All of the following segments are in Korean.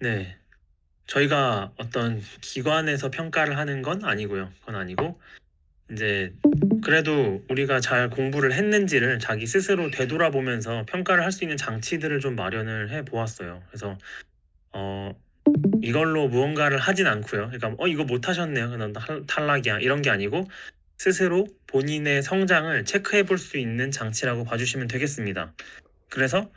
네. 저희가 어떤 기관에서 평가를 하는 건 아니고요. 그건 아니고 인제 그래도 우리가 잘 공부를 했는지를 자기 스스로 되돌아보면서 평가를 할 수 있는 장치들을 좀 마련을 해 보았어요. 그래서 어 이걸로 무언가를 하진 않고요. 그러니까 이거 못하셨네요. 넌 탈락이야." 이런 게 아니고 스스로 본인의 성장을 체크해 볼 수 있는 장치라고 봐 주시면 되겠습니다. 그래서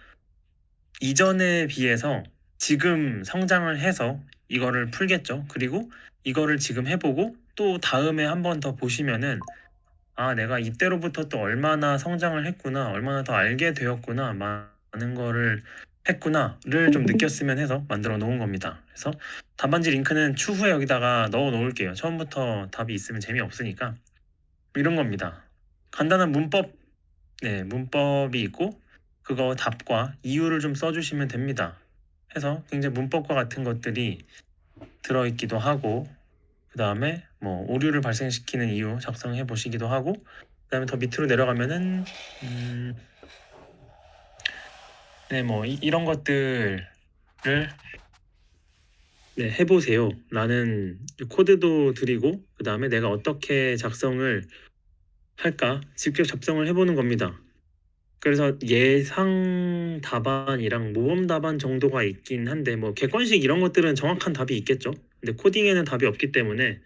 이전에 비해서 지금 성장을 해서 이거를 풀겠죠. 그리고 이거를 지금 해 보고 또 다음에 한 번 더 보시면은 '아 내가 이때로부터 또 얼마나 성장을 했구나. 얼마나 더 알게 되었구나. 많은 거를 했구나.'를 좀 느꼈으면 해서 만들어 놓은 겁니다. 그래서 답안지 링크는 추후에 여기다가 넣어 놓을게요. 처음부터 답이 있으면 재미없으니까. 이런 겁니다. 간단한 문법, 네, 문법이 있고 그거 답과 이유를 좀 써 주시면 됩니다. 해서 굉장히 문법과 같은 것들이 들어 있기도 하고 그다음에 뭐 오류를 발생시키는 이유 작성해 보시기도 하고 그다음에 더 밑으로 내려가면은 음 네 뭐 이런 것들을 네 해 보세요라는 코드도 드리고 그다음에 내가 어떻게 작성을 할까 직접 작성을 해 보는 겁니다. 그래서 예상 답안이랑 모범 답안 정도가 있긴 한데 뭐 객관식 이런 것들은 정확한 답이 있겠죠. 근데 코딩에는 답이 없기 때문에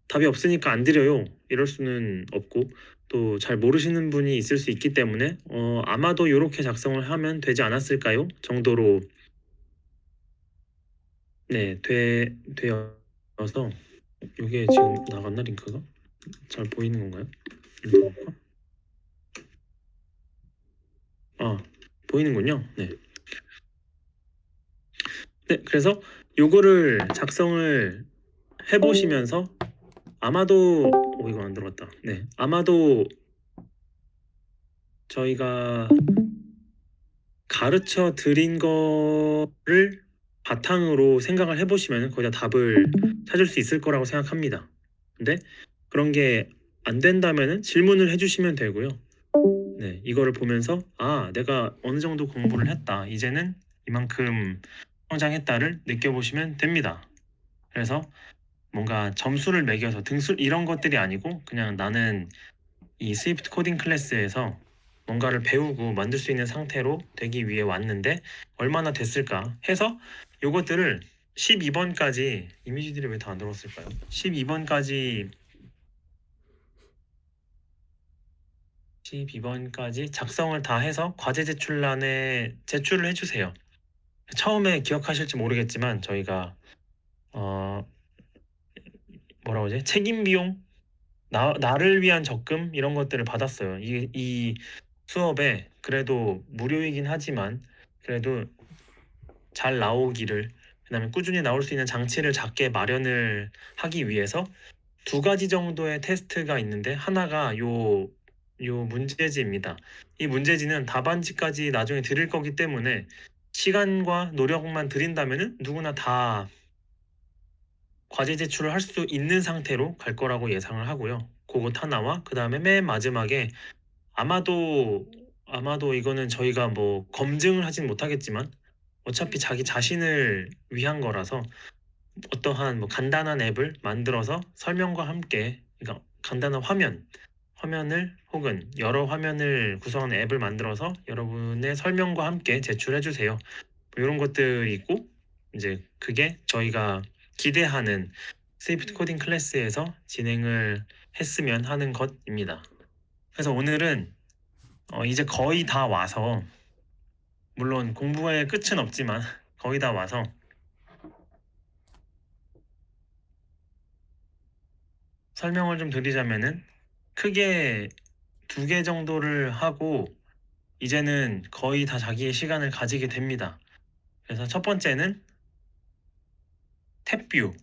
"답이 없으니까 안 드려요." 이럴 수는 없고 또 잘 모르시는 분이 있을 수 있기 때문에 "아마도 요렇게 작성을 하면 되지 않았을까요?" 정도로 네 되어서 요게 지금 나갔나 링크가? 잘 보이는 건가요? 링크 볼까? 아 보이는군요. 네. 네 그래서 요거를 작성을 해 보시면서 아마도 이거 안 들어갔다. 네. 아마도 저희가 가르쳐 드린 거를 바탕으로 생각을 해 보시면은 거의 다 답을 찾을 수 있을 거라고 생각합니다. 근데 그런 게 안 된다면은 질문을 해 주시면 되고요. 네. 이거를 보면서 '아 내가 어느 정도 공부를 했다. 이제는 이만큼 성장했다.'를 느껴보시면 됩니다. 그래서 뭔가 점수를 매겨서 등수 이런 것들이 아니고 그냥 '나는 이 스위프트 코딩 클래스에서 뭔가를 배우고 만들 수 있는 상태로 되기 위해 왔는데 얼마나 됐을까?' 해서 요것들을 12 번까지 이미지들이 왜 다 안 들어갔을까요? 12 번까지 12 번까지 작성을 다 해서 과제 제출란에 제출을 해 주세요. 처음에 기억하실지 모르겠지만 저희가 어 뭐라고 하지? 책임 비용? 나를 위한 적금 이런 것들을 받았어요. 이 수업에 그래도 무료이긴 하지만 그래도 잘 나오기를 그다음에 꾸준히 나올 수 있는 장치를 작게 마련을 하기 위해서 두 가지 정도의 테스트가 있는데 하나가 요 문제지입니다. 이 문제지는 답안지까지 나중에 드릴 거기 때문에 시간과 노력만 들인다면은 누구나 다 과제 제출을 할 수 있는 상태로 갈 거라고 예상을 하고요. 고것 하나와 그다음에 맨 마지막에 아마도 이거는 저희가 뭐 검증을 하진 못하겠지만 어차피 자기 자신을 위한 거라서 어떠한 뭐 간단한 앱을 만들어서 설명과 함께 그러니까 간단한 화면을 혹은 여러 화면을 구성하는 앱을 만들어서 여러분의 설명과 함께 제출해 주세요. 뭐 요런 것들이 있고 인제 그게 저희가 기대하는 스위프트 코딩 클래스에서 진행을 했으면 하는 것입니다. 그래서 오늘은 이제 거의 다 와서 물론 공부의 끝은 없지만 거의 다 와서 설명을 좀 드리자면은 크게 두 개 정도를 하고 이제는 거의 다 자기의 시간을 가지게 됩니다. 그래서 첫 번째는 탭뷰.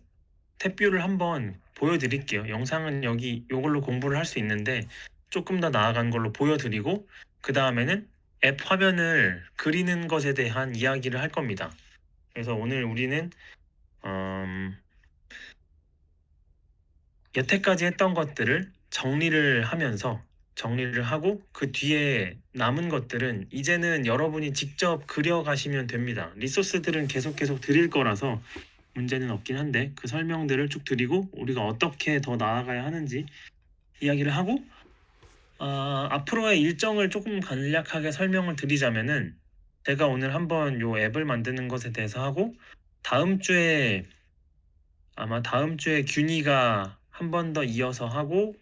탭뷰를 한번 보여 드릴게요. 영상은 여기 요걸로 공부를 할 수 있는데 쪼끔 더 나아간 걸로 보여 드리고 그다음에는 앱 화면을 그리는 것에 대한 이야기를 할 겁니다. 그래서 오늘 우리는 음 여태까지 했던 것들을 정리를 하면서 정리를 하고 그 뒤에 남은 것들은 이제는 여러분이 직접 그려가시면 됩니다. 리소스들은 계속 드릴 거라서 문제는 없긴 한데 그 설명들을 쭉 드리고 우리가 어떻게 더 나아가야 하는지 이야기를 하고 앞으로의 일정을 조금 간략하게 설명을 드리자면은 제가 오늘 한번 요 앱을 만드는 것에 대해서 하고 다음 주에 아마 다음 주에 균이가 한 번 더 이어서 하고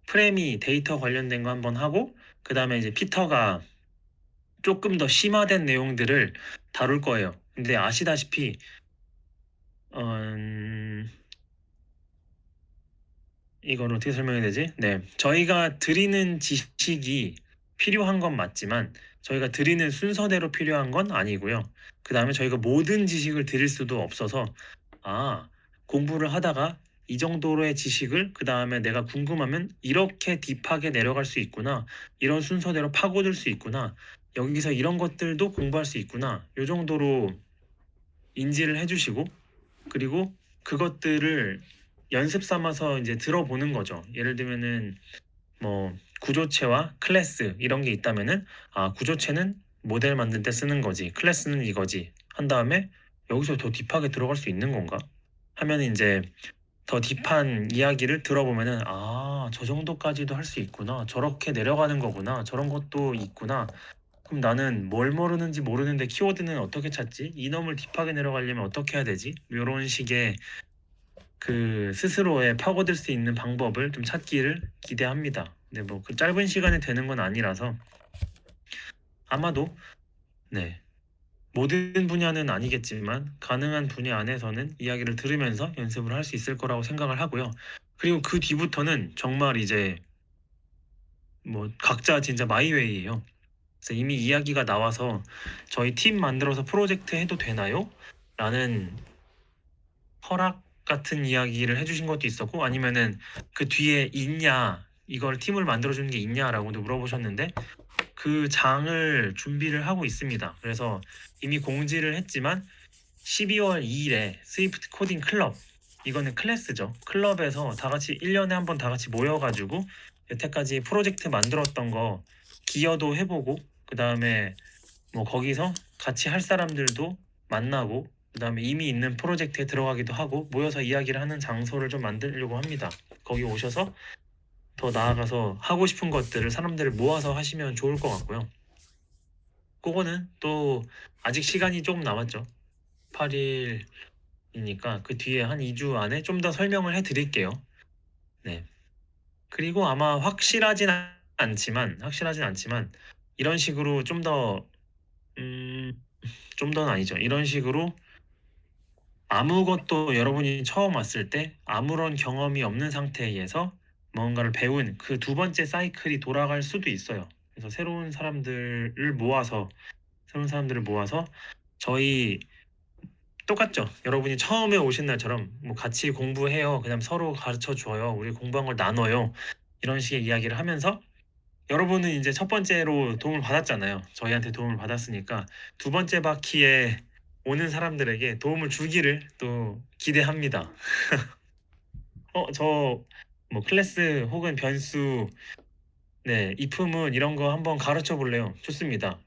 프레미 데이터 관련된 거 한번 하고 그 다음에 이제 피터가 조금 더 심화된 내용들을 다룰 거예요. 근데 아시다시피 이걸 어떻게 설명해야 되지? 네, 저희가 드리는 지식이 필요한 건 맞지만 저희가 드리는 순서대로 필요한 건 아니고요. 그 다음에 저희가 모든 지식을 드릴 수도 없어서 공부를 하다가 이 정도로의 지식을 그 다음에 내가 궁금하면 이렇게 딥하게 내려갈 수 있구나. 이런 순서대로 파고들 수 있구나. 여기서 이런 것들도 공부할 수 있구나. 이 정도로 인지를 해주시고 그리고 그것들을 연습 삼아서 이제 들어보는 거죠. 예를 들면은 뭐 구조체와 클래스 이런 게 있다면은 구조체는 모델 만들 때 쓰는 거지. 클래스는 이거지. 한 다음에 여기서 더 딥하게 들어갈 수 있는 건가? 하면 이제 더 딥한 이야기를 들어보면은 저 정도까지도 할 수 있구나. 저렇게 내려가는 거구나. 저런 것도 있구나. 그럼 나는 뭘 모르는지 모르는데 키워드는 어떻게 찾지? 이놈을 딥하게 내려가려면 어떻게 해야 되지? 이런 식의 그 스스로의 파고들 수 있는 방법을 좀 찾기를 기대합니다. 근데 뭐 그 짧은 시간에 되는 건 아니라서 아마도 네 모든 분야는 아니겠지만 가능한 분야 안에서는 이야기를 들으면서 연습을 할 수 있을 거라고 생각을 하고요. 그리고 그 뒤부터는 정말 이제 뭐 각자 진짜 마이웨이예요. 그래서 이미 이야기가 나와서 저희 팀 만들어서 프로젝트 해도 되나요? 라는 허락 같은 이야기를 해주신 것도 있었고 아니면은 그 뒤에 있냐 이걸 팀을 만들어주는 게 있냐라고도 물어보셨는데 그 장을 준비를 하고 있습니다. 그래서 이미 공지를 했지만 12월 2일에 스위프트 코딩 클럽 이거는 클래스죠. 클럽에서 다 같이 1년에 한 번 다 같이 모여가지고 여태까지 프로젝트 만들었던 거 기여도 해보고 그 다음에 뭐 거기서 같이 할 사람들도 만나고 그다음에 이미 있는 프로젝트에 들어가기도 하고 모여서 이야기를 하는 장소를 좀 만들려고 합니다. 거기 오셔서 더 나아가서 하고 싶은 것들을 사람들을 모아서 하시면 좋을 것 같고요. 그거는 또 아직 시간이 조금 남았죠. 8일이니까 그 뒤에 한 2주 안에 좀 더 설명을 해드릴게요. 네. 그리고 아마 확실하진 않지만 이런 식으로 좀 더는 아니죠. 이런 식으로 아무것도 여러분이 처음 왔을 때 아무런 경험이 없는 상태에서 뭔가를 배운 그 두 번째 사이클이 돌아갈 수도 있어요. 그래서 새로운 사람들을 모아서 저희 똑같죠. 여러분이 처음에 오신 날처럼 뭐 같이 공부해요. 그냥 서로 가르쳐 줘요. 우리 공부한 걸 나눠요. 이런 식의 이야기를 하면서 여러분은 이제 첫 번째로 도움을 받았잖아요. 저희한테 도움을 받았으니까 두 번째 바퀴에 오는 사람들에게 도움을 주기를 또 기대합니다. 저 뭐 클래스 혹은 변수, 네, 이품은 이런 거 한번 가르쳐 볼래요. 좋습니다.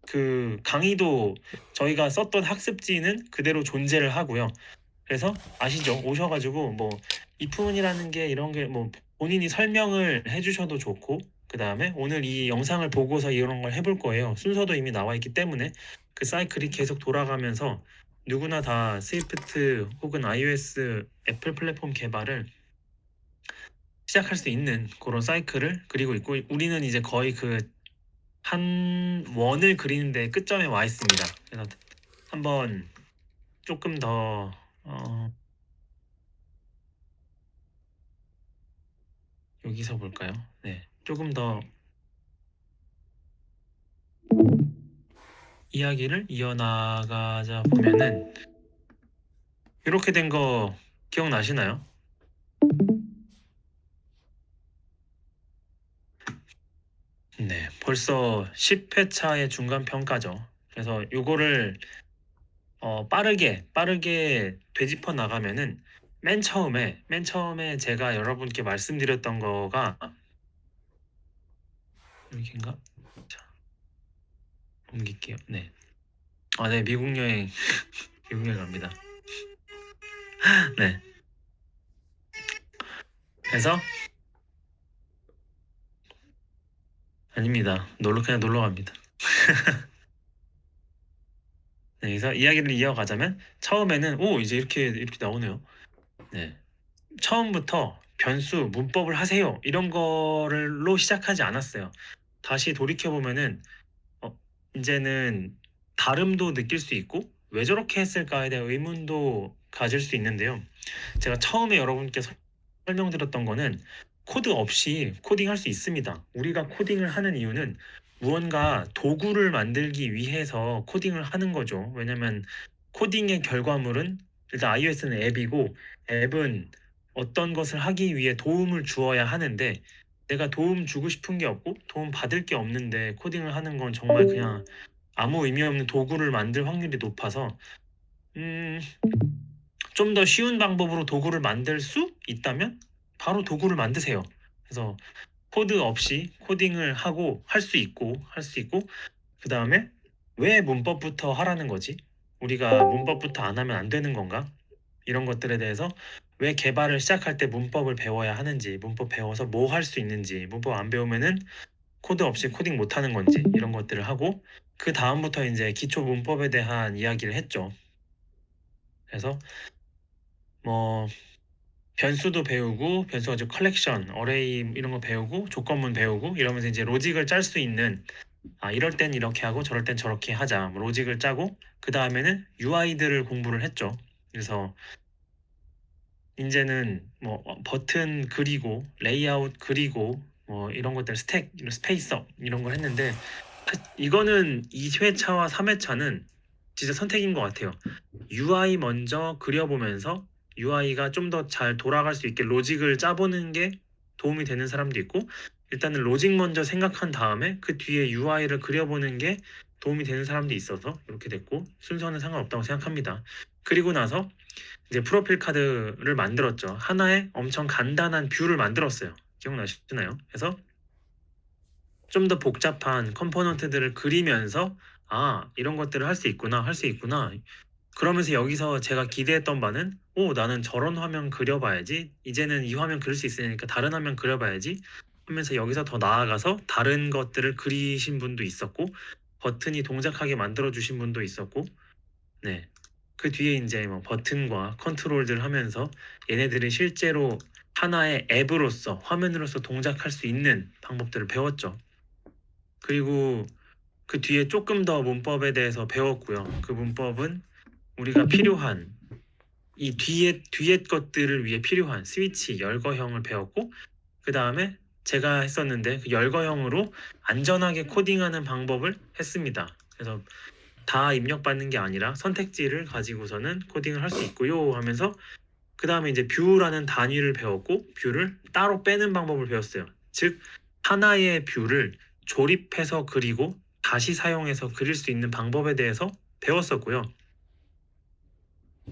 그 강의도 저희가 썼던 학습지는 그대로 존재를 하고요. 그래서 아시죠? 오셔가지고 뭐 이푼이라는 게 이런 게 뭐 본인이 설명을 해주셔도 좋고 그 다음에 오늘 이 영상을 보고서 이런 걸 해볼 거예요. 순서도 이미 나와 있기 때문에 그 사이클이 계속 돌아가면서 누구나 다 스위프트 혹은 iOS 애플 플랫폼 개발을 시작할 수 있는 그런 사이클을 그리고 있고 우리는 이제 거의 그 한 원을 그리는데 끝점에 와 있습니다. 그래서 한번 조금 더 여기서 볼까요? 네, 조금 더 이야기를 이어나가자 보면은 이렇게 된 거 기억나시나요? 네, 벌써 10회차의 중간 평가죠. 그래서 요거를 빠르게 되짚어 나가면은 맨 처음에 제가 여러분께 말씀드렸던 거가 여기인가? 자, 옮길게요. 네. 아, 네, 미국 여행, 미국 여행 갑니다. 네. 그래서 아닙니다. 그냥 놀러 갑니다. 네, 그래서 이야기를 이어가자면 처음에는 이제 이렇게 나오네요. 네. 처음부터 변수, 문법을 하세요. 이런 거를로 시작하지 않았어요. 다시 돌이켜 보면은 어, 이제는 다름도 느낄 수 있고 왜 저렇게 했을까에 대한 의문도 가질 수 있는데요. 제가 처음에 여러분께 설명드렸던 거는 코드 없이 코딩할 수 있습니다. 우리가 코딩을 하는 이유는 무언가 도구를 만들기 위해서 코딩을 하는 거죠. 왜냐면 코딩의 결과물은 일단 iOS는 앱이고 앱은 어떤 것을 하기 위해 도움을 주어야 하는데 내가 도움 주고 싶은 게 없고 도움 받을 게 없는데 코딩을 하는 건 정말 그냥 아무 의미 없는 도구를 만들 확률이 높아서 음, 좀 더 쉬운 방법으로 도구를 만들 수 있다면 바로 도구를 만드세요. 그래서 코드 없이 코딩을 하고 할 수 있고 그 다음에 왜 문법부터 하라는 거지? 우리가 문법부터 안 하면 안 되는 건가? 이런 것들에 대해서 왜 개발을 시작할 때 문법을 배워야 하는지, 문법 배워서 뭐 할 수 있는지, 문법 안 배우면은 코드 없이 코딩 못 하는 건지 이런 것들을 하고 그 다음부터 이제 기초 문법에 대한 이야기를 했죠. 그래서 뭐 변수도 배우고 변수가 즉 컬렉션, 어레이 이런 거 배우고 조건문 배우고 이러면서 이제 로직을 짤 수 있는 이럴 땐 이렇게 하고 저럴 땐 저렇게 하자 뭐 로직을 짜고 그 다음에는 UI들을 공부를 했죠. 그래서 이제는 뭐 버튼 그리고 레이아웃 그리고 뭐 이런 것들 스택, 스페이서 이런 걸 했는데 이거는 2회차와 3회차는 진짜 선택인 것 같아요. UI 먼저 그려보면서 UI가 좀 더 잘 돌아갈 수 있게 로직을 짜보는 게 도움이 되는 사람도 있고 일단은 로직 먼저 생각한 다음에 그 뒤에 UI를 그려보는 게 도움이 되는 사람도 있어서 이렇게 됐고 순서는 상관없다고 생각합니다. 그리고 나서 이제 프로필 카드를 만들었죠. 하나의 엄청 간단한 뷰를 만들었어요. 기억나시나요? 그래서 좀 더 복잡한 컴포넌트들을 그리면서 이런 것들을 할 수 있구나, 할 수 있구나. 그러면서 여기서 제가 기대했던 바는 나는 저런 화면 그려봐야지. 이제는 이 화면 그릴 수 있으니까 다른 화면 그려봐야지. 하면서 여기서 더 나아가서 다른 것들을 그리신 분도 있었고 버튼이 동작하게 만들어 주신 분도 있었고 네. 그 뒤에 이제 뭐 버튼과 컨트롤들 하면서 얘네들이 실제로 하나의 앱으로서 화면으로서 동작할 수 있는 방법들을 배웠죠. 그리고 그 뒤에 조금 더 문법에 대해서 배웠고요. 그 문법은 우리가 필요한 이 뒤에 것들을 위해 필요한 스위치 열거형을 배웠고 그 다음에 제가 했었는데 그 열거형으로 안전하게 코딩하는 방법을 했습니다. 그래서 다 입력받는 게 아니라 선택지를 가지고서는 코딩을 할 수 있고요 하면서 그 다음에 이제 뷰라는 단위를 배웠고 뷰를 따로 빼는 방법을 배웠어요. 즉 하나의 뷰를 조립해서 그리고 다시 사용해서 그릴 수 있는 방법에 대해서 배웠었고요.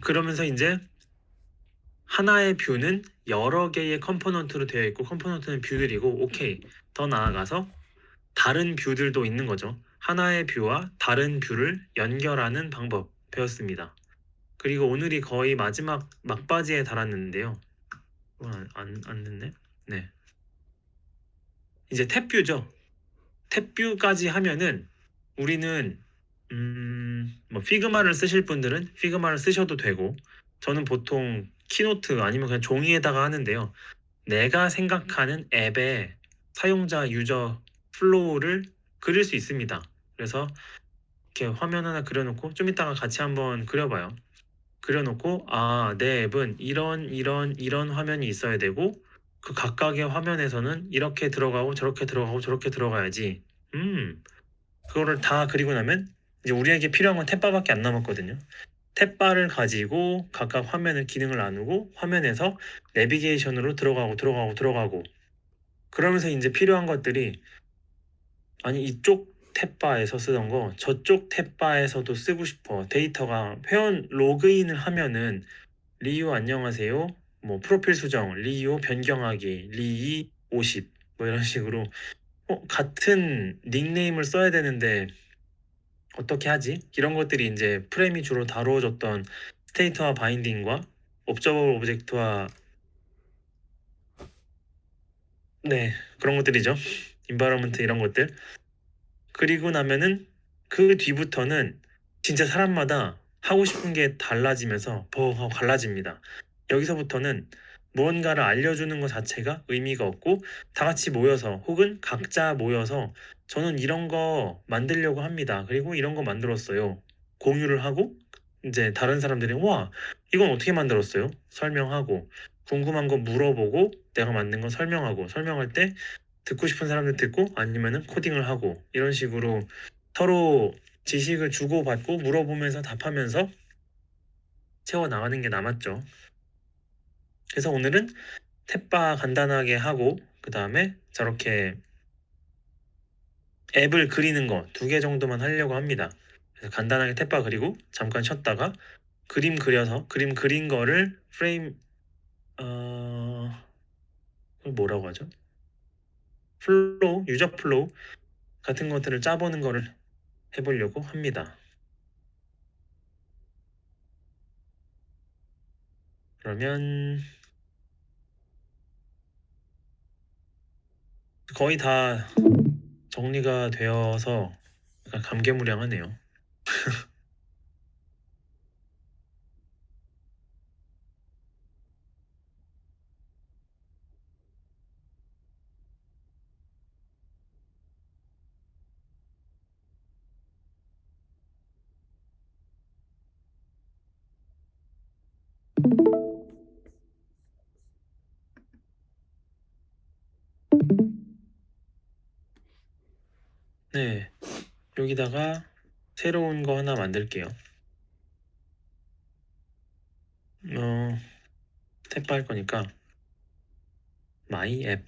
그러면서 이제 하나의 뷰는 여러 개의 컴포넌트로 되어 있고 컴포넌트는 뷰들이고 오케이 더 나아가서 다른 뷰들도 있는 거죠. 하나의 뷰와 다른 뷰를 연결하는 방법 배웠습니다. 그리고 오늘이 거의 마지막 막바지에 달았는데요. 안 됐네. 네. 이제 탭뷰죠. 탭뷰까지 하면은 우리는 뭐 피그마를 쓰실 분들은 피그마를 쓰셔도 되고 저는 보통 키노트 아니면 그냥 종이에다가 하는데요. 내가 생각하는 앱의 사용자 유저 플로우를 그릴 수 있습니다. 그래서 이렇게 화면 하나 그려놓고 좀 이따가 같이 한번 그려봐요. 그려놓고 내 앱은 이런 화면이 있어야 되고 그 각각의 화면에서는 이렇게 들어가고 저렇게 들어가고 저렇게 들어가야지. 그거를 다 그리고 나면 이제 우리에게 필요한 건 탭바밖에 안 남았거든요. 탭바를 가지고 각각 화면을 기능을 나누고 화면에서 내비게이션으로 들어가고 그러면서 이제 필요한 것들이 아니 이쪽 탭바에서 쓰던 거 저쪽 탭바에서도 쓰고 싶어. 데이터가 회원 로그인을 하면은 리유 안녕하세요. 뭐 프로필 수정, 리유 변경하기, 리이 50 뭐 이런 식으로 같은 닉네임을 써야 되는데 어떻게 하지? 이런 것들이 이제 프레임이 주로 다루어졌던 스테이트와 바인딩과 옵저버블 오브젝트와 네, 그런 것들이죠. 인바이러먼트 이런 것들. 그리고 나면은 그 뒤부터는 진짜 사람마다 하고 싶은 게 달라지면서 버 하고 갈라집니다. 여기서부터는 무언가를 알려주는 것 자체가 의미가 없고 다 같이 모여서 혹은 각자 모여서 저는 이런 거 만들려고 합니다. 그리고 이런 거 만들었어요. 공유를 하고 이제 다른 사람들이 와, 이건 어떻게 만들었어요? 설명하고 궁금한 거 물어보고 내가 만든 거 설명하고 설명할 때 듣고 싶은 사람들 듣고 아니면은 코딩을 하고 이런 식으로 서로 지식을 주고받고 물어보면서 답하면서 채워 나가는 게 남았죠. 그래서 오늘은 탭바 간단하게 하고 그 다음에 저렇게 앱을 그리는 거 2개 정도만 하려고 합니다. 그래서 간단하게 탭바 그리고 잠깐 쉬었다가 그림 그려서 그림 그린 거를 프레임 그걸 뭐라고 하죠? 플로우, 유저 플로우 같은 것들을 짜보는 거를 해보려고 합니다. 그러면 거의 다 정리가 되어서 약간 감개무량하네요. 네, 여기다가 새로운 거 하나 만들게요. 탭바 할 거니까 마이 앱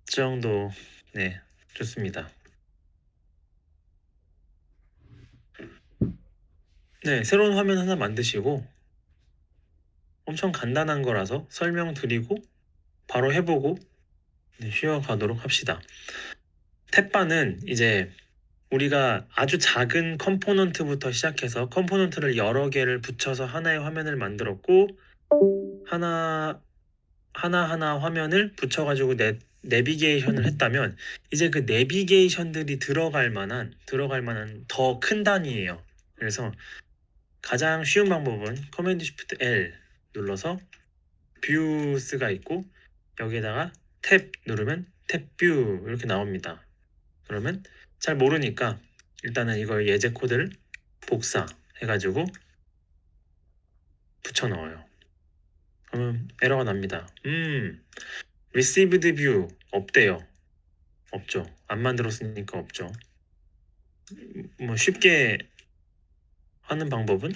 정도. 네, 좋습니다. 네, 새로운 화면 하나 만드시고 엄청 간단한 거라서 설명드리고 바로 해보고 네, 쉬어가도록 합시다. 탭바는 이제 우리가 아주 작은 컴포넌트부터 시작해서 컴포넌트를 여러 개를 붙여서 하나의 화면을 만들었고 하나 하나하나 화면을 붙여가지고 내비게이션을 했다면 이제 그 내비게이션들이 들어갈 만한 더 큰 단위예요. 그래서 가장 쉬운 방법은 커맨드 쉬프트 L 눌러서 뷰스가 있고 여기에다가 탭 누르면 탭뷰 이렇게 나옵니다. 그러면 잘 모르니까 일단은 이걸 예제 코드를 복사해가지고 붙여 넣어요. 그러면 에러가 납니다. received view 없대요. 없죠. 안 만들었으니까 없죠. 뭐 쉽게 하는 방법은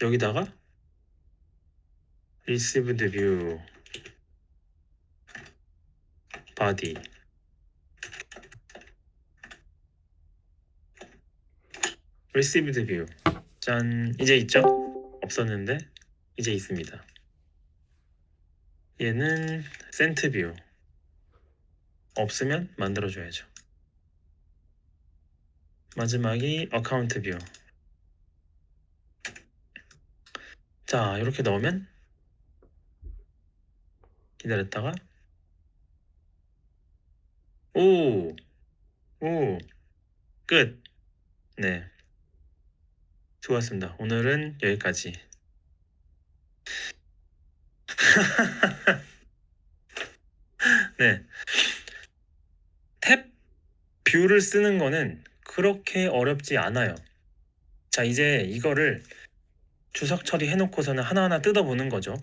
여기다가 received view body received view 짠 이제 있죠? 없었는데 이제 있습니다. 얘는 sent view 없으면 만들어줘야죠. 마지막이 account view. 자 이렇게 넣으면 기다렸다가 오, 오, 끝. 네, 수고하셨습니다. 오늘은 여기까지. 네, 탭 뷰를 쓰는 거는 그렇게 어렵지 않아요. 자, 이제 이거를 주석 처리해 놓고서는 하나하나 뜯어보는 거죠.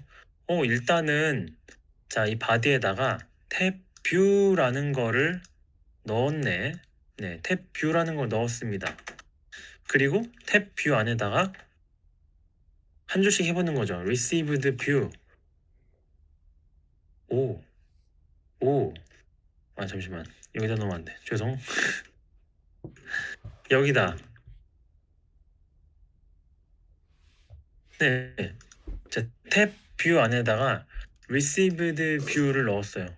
일단은 자, 이 바디에다가 탭 뷰라는 거를 넣었네. 네, 탭 뷰라는 걸 넣었습니다. 그리고 탭 뷰 안에다가 한 줄씩 해보는 거죠. received view. 오, 오. 아, 잠시만. 여기다 넣으면 안 돼. 죄송. 여기다. 네. 자, 탭 뷰 안에다가 received view를 넣었어요.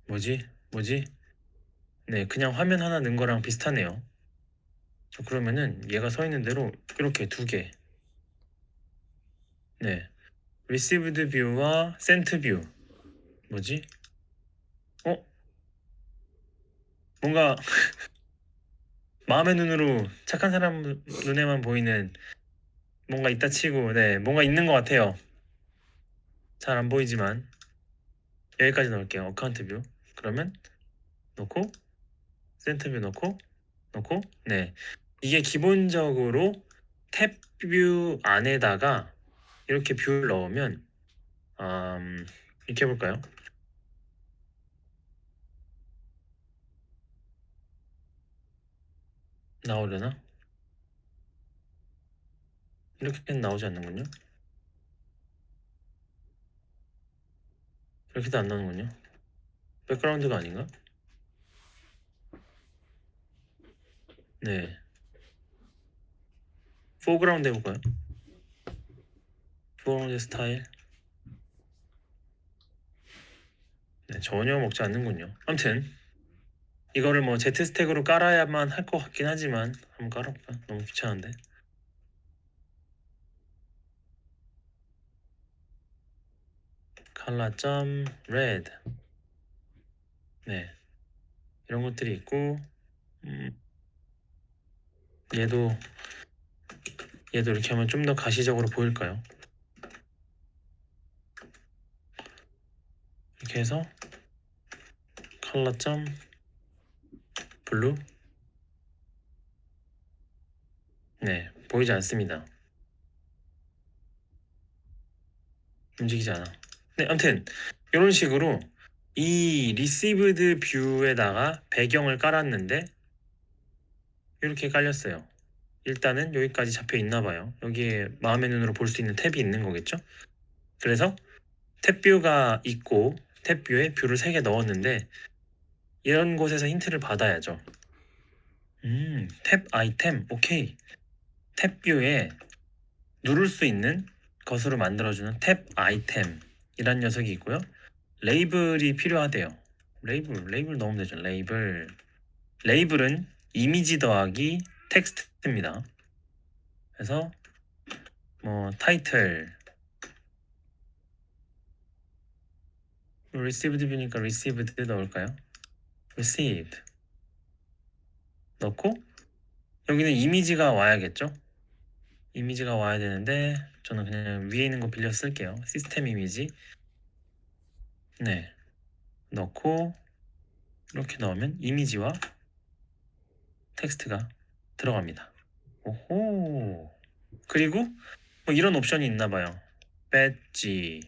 뭐지? 네, 그냥 화면 하나 넣은 거랑 비슷하네요. 그러면은 얘가 서 있는 대로 이렇게 두 개. 네, received view와 sent view. 뭐지? 어? 뭔가 마음의 눈으로 착한 사람 눈에만 보이는 뭔가 있다 치고, 네, 뭔가 있는 것 같아요. 잘 안 보이지만 여기까지 넣을게요. 어카운트 뷰. 그러면 넣고 센터 뷰 넣고, 네, 이게 기본적으로 탭 뷰 안에다가 이렇게 뷰를 넣으면 이렇게 해볼까요? 나오려나? 이렇게는 나오지 않는군요. 이렇게도 안 나오는군요. 백그라운드가 아닌가? 네, 포그라운드 해볼까요? 포그라운드 스타일. 네, 전혀 먹지 않는군요. 아무튼 이거를 뭐 Z 스택으로 깔아야만 할 것 같긴 하지만 한번 깔아볼까? 너무 귀찮은데. 칼라점 레드. 네, 이런 것들이 있고, 음, 얘도 이렇게 하면 좀 더 가시적으로 보일까요? 이렇게 해서 컬러점 블루. 네, 보이지 않습니다. 움직이지 않아. 네, 아무튼 이런 식으로 이 리시브드 뷰에다가 배경을 깔았는데 이렇게 깔렸어요. 일단은 여기까지 잡혀 있나 봐요. 여기에 마음의 눈으로 볼 수 있는 탭이 있는 거겠죠? 그래서 탭 뷰가 있고 탭 뷰에 뷰를 3개 넣었는데 이런 곳에서 힌트를 받아야죠. 탭 아이템, 오케이. 탭 뷰에 누를 수 있는 것으로 만들어주는 탭 아이템이란 녀석이 있고요. 레이블이 필요하대요. 레이블 넣으면 되죠. 레이블은 이미지 더하기 텍스트입니다. 그래서 뭐 타이틀, received 뷰니까 received 넣을까요? received 넣고 여기는 이미지가 와야겠죠? 이미지가 와야 되는데 저는 그냥 위에 있는 거 빌려 쓸게요. 시스템 이미지. 네, 넣고 이렇게 넣으면 이미지와 텍스트가 들어갑니다. 오호. 그리고 뭐 이런 옵션이 있나 봐요. 배지.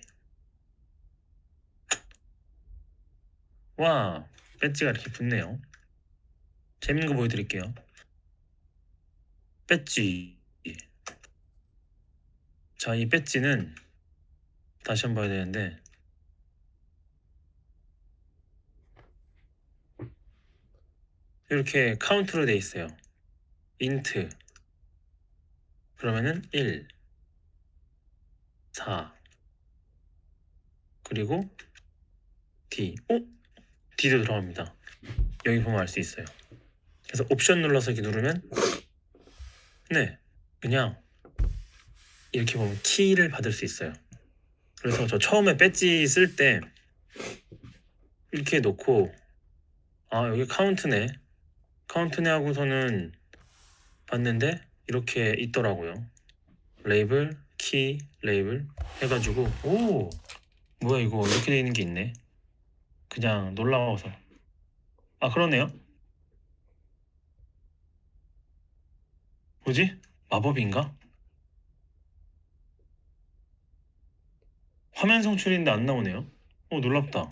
와, 배지가 이렇게 붙네요. 재밌는 거 보여드릴게요. 배지. 자, 이 배지는 다시 한번 봐야 되는데 이렇게 카운트로 돼 있어요. 인트. 그러면은 1, 4 그리고 D. D도 들어갑니다. 여기 보면 알 수 있어요. 그래서 옵션 눌러서 이렇게 누르면 네, 그냥 이렇게 보면 키를 받을 수 있어요. 그래서 저 처음에 배지 쓸 때 이렇게 놓고 여기 카운트네 하고서는 봤는데 이렇게 있더라고요. 레이블, 키, 레이블 해가지고 뭐야 이거 이렇게 돼 있는 게 있네. 그냥 놀라워서. 그러네요. 뭐지? 마법인가? 화면 송출인데 안 나오네요. 놀랍다.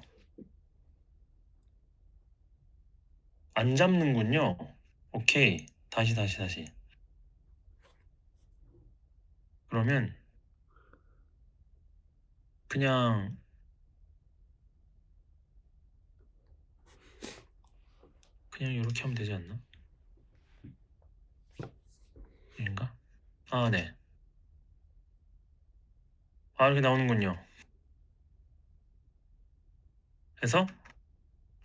안 잡는군요. 오케이. 다시. 그러면 그냥 이렇게 하면 되지 않나? 아닌가? 네. 이렇게 나오는군요. 그래서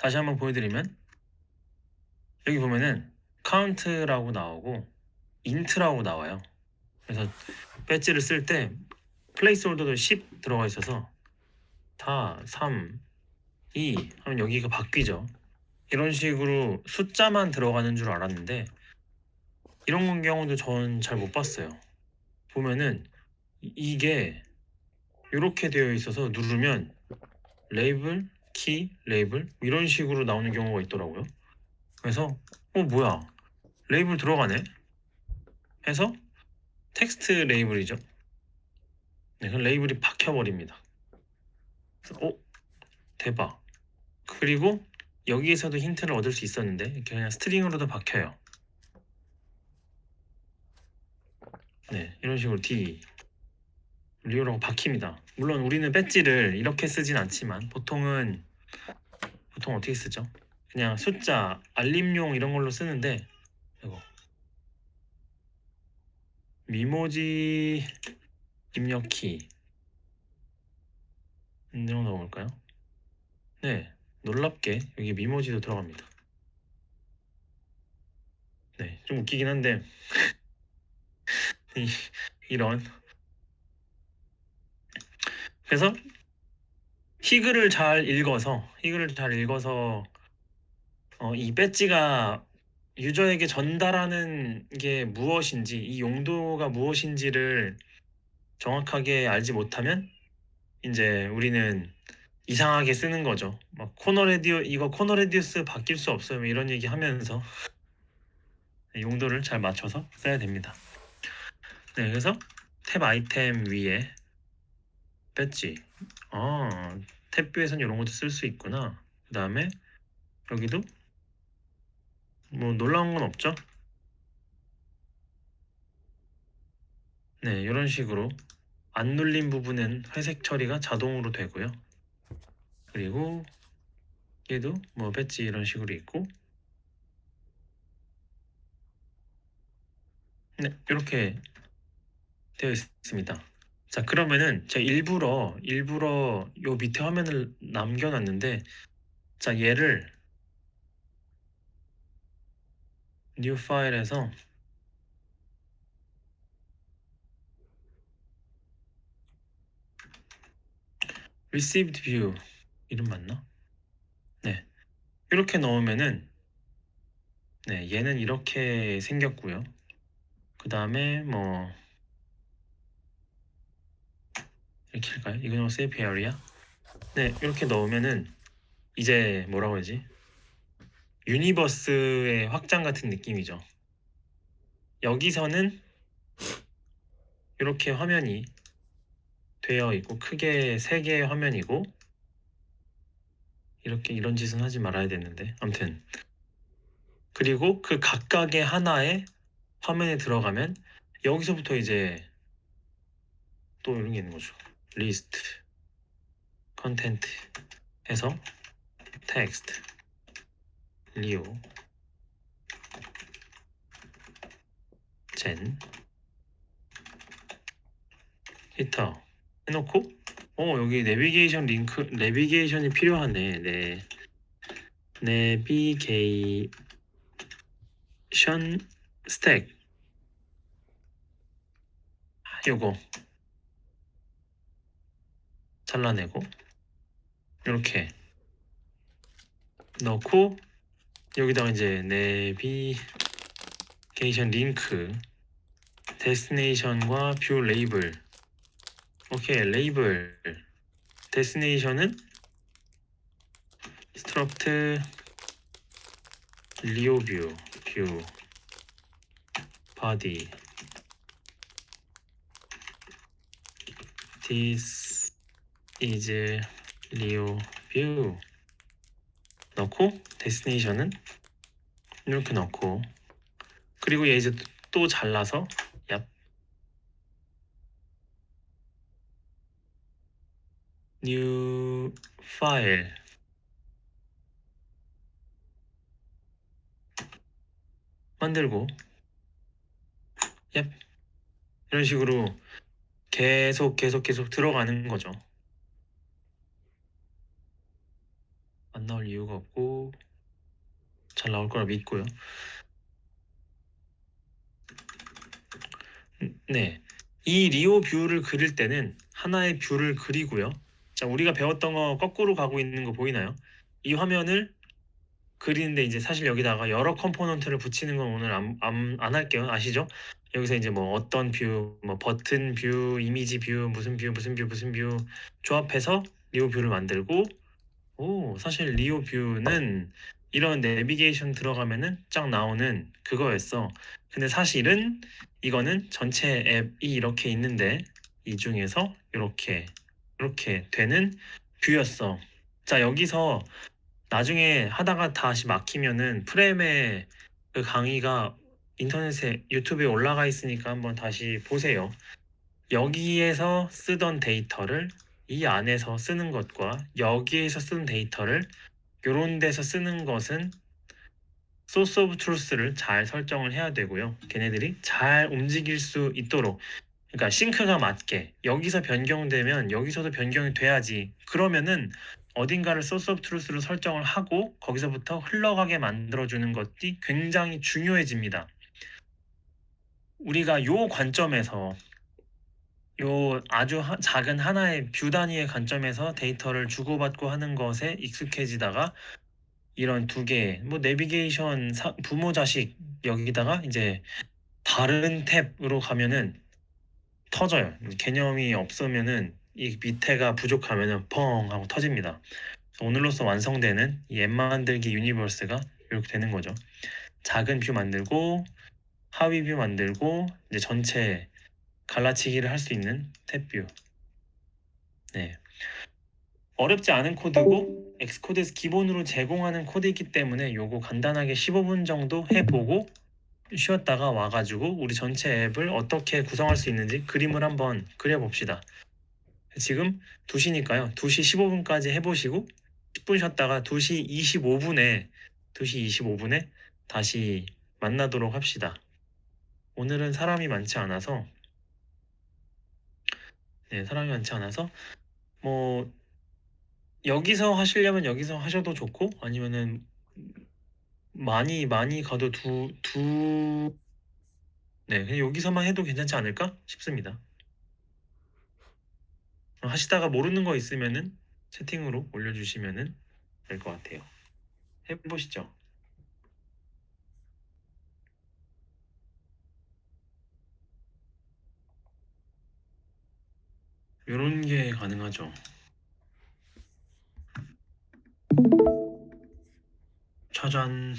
다시 한번 보여드리면 여기 보면은 count라고 나오고 int라고 나와요. 그래서 배지를 쓸 때 플레이스홀더도 10 들어가 있어서 4, 3, 2 하면 여기가 바뀌죠. 이런 식으로 숫자만 들어가는 줄 알았는데 이런 경우도 전 잘 못 봤어요. 보면은 이게 이렇게 되어 있어서 누르면 레이블, 키, 레이블 이런 식으로 나오는 경우가 있더라고요. 그래서 뭐야 레이블 들어가네 해서 텍스트 레이블이죠. 네, 그 레이블이 박혀버립니다. 그래서 대박. 그리고 여기에서도 힌트를 얻을 수 있었는데 이렇게 그냥 스트링으로도 박혀요. 네, 이런 식으로 D 리오라고 박힙니다. 물론 우리는 배지를 이렇게 쓰진 않지만 보통 어떻게 쓰죠? 그냥 숫자, 알림용 이런 걸로 쓰는데 이거 미모지 입력키 이런 거 넣어볼까요? 네, 놀랍게 여기 미모지도 들어갑니다. 네, 좀 웃기긴 한데 이런 그래서 히글을 잘 읽어서 이 배지가 유저에게 전달하는 게 무엇인지 이 용도가 무엇인지를 정확하게 알지 못하면 이제 우리는 이상하게 쓰는 거죠. 막 코너 레디우스 바뀔 수 없어요. 뭐 이런 얘기 하면서 용도를 잘 맞춰서 써야 됩니다. 네, 그래서 탭 아이템 위에 배지. 탭 뷰에서는 이런 것도 쓸 수 있구나. 그 다음에 여기도 뭐 놀라운 건 없죠? 네, 이런 식으로 안 눌린 부분은 회색 처리가 자동으로 되고요. 그리고 얘도 뭐 배지 이런 식으로 있고 네, 이렇게 되어 있습니다. 자, 그러면은 제가 일부러 요 밑에 화면을 남겨놨는데 자, 얘를 new 파일에서 received view 이름 맞나? 네, 이렇게 넣으면은 네, 얘는 이렇게 생겼고요. 그 다음에 뭐 이렇게 할까요? 이건 save area. 네, 이렇게 넣으면은 이제 뭐라고 해야지? 유니버스의 확장 같은 느낌이죠. 여기서는 이렇게 화면이 되어 있고 크게 3개의 화면이고 이렇게 이런 짓은 하지 말아야 되는데 아무튼 그리고 그 각각의 하나의 화면에 들어가면 여기서부터 이제 또 이런 게 있는 거죠. 리스트, 컨텐트 해서 텍스트, 리오, 젠, 히터 해놓고 여기 내비게이션이 필요하네. 네, 내비게이션 스택 요거 잘라내고 이렇게 넣고 여기다가 이제 내비게이션 링크 데스티네이션과 뷰 레이블 오케이 레이블 데스티네이션은 struct 리오뷰 뷰 body this is 리오 뷰 넣고 데스티네이션은 이렇게 넣고 그리고 얘 이제 또 잘라서 얍 new file 만들고 얍 이런 식으로 계속 들어가는 거죠. 안 나올 이유가 없고 잘 나올 거라 믿고요. 네. 이 리오 뷰를 그릴 때는 하나의 뷰를 그리고요. 자, 우리가 배웠던 거 거꾸로 가고 있는 거 보이나요? 이 화면을 그리는데 이제 사실 여기다가 여러 컴포넌트를 붙이는 건 오늘 안 할게요. 아시죠? 여기서 이제 뭐 어떤 뷰, 뭐 버튼 뷰, 이미지 뷰, 무슨 뷰, 무슨 뷰, 무슨 뷰 조합해서 리오 뷰를 만들고, 사실 리오 뷰는 이런 내비게이션 들어가면은 쫙 나오는 그거였어. 근데 사실은 이거는 전체 앱이 이렇게 있는데 이 중에서 이렇게 되는 뷰였어. 자, 여기서 나중에 하다가 다시 막히면은 프렘의 그 강의가 인터넷에 유튜브에 올라가 있으니까 한번 다시 보세요. 여기에서 쓰던 데이터를 이 안에서 쓰는 것과 여기에서 쓰는 데이터를 요런 데서 쓰는 것은 소스 오브 트루스를 잘 설정을 해야 되고요. 걔네들이 잘 움직일 수 있도록, 그러니까 싱크가 맞게 여기서 변경되면 여기서도 변경이 돼야지. 그러면은 어딘가를 소스 오브 트루스로 설정을 하고 거기서부터 흘러가게 만들어주는 것이 굉장히 중요해집니다. 우리가 요 관점에서 요 아주 작은 하나의 뷰 단위의 관점에서 데이터를 주고받고 하는 것에 익숙해지다가 이런 두 개, 뭐 내비게이션, 부모 자식 여기다가 이제 다른 탭으로 가면은 터져요. 개념이 없으면은 이 밑에가 부족하면은 펑 하고 터집니다. 오늘로써 완성되는 이 앱 만들기 유니버스가 이렇게 되는 거죠. 작은 뷰 만들고 하위 뷰 만들고 이제 전체 갈라치기를 할 수 있는 탭 뷰. 네. 어렵지 않은 코드고 엑스코드에서 기본으로 제공하는 코드이기 때문에 요거 간단하게 15분 정도 해보고 쉬었다가 와가지고 우리 전체 앱을 어떻게 구성할 수 있는지 그림을 한번 그려봅시다. 지금 2시니까요. 2시 15분까지 해보시고 10분 쉬었다가 2시 25분에 다시 만나도록 합시다. 오늘은 사람이 많지 않아서 뭐 여기서 하시려면 여기서 하셔도 좋고 아니면은 많이 가도 그냥 여기서만 해도 괜찮지 않을까 싶습니다. 하시다가 모르는 거 있으면은 채팅으로 올려주시면은 될 것 같아요. 해보시죠. 요런 게 가능하죠. 짜잔.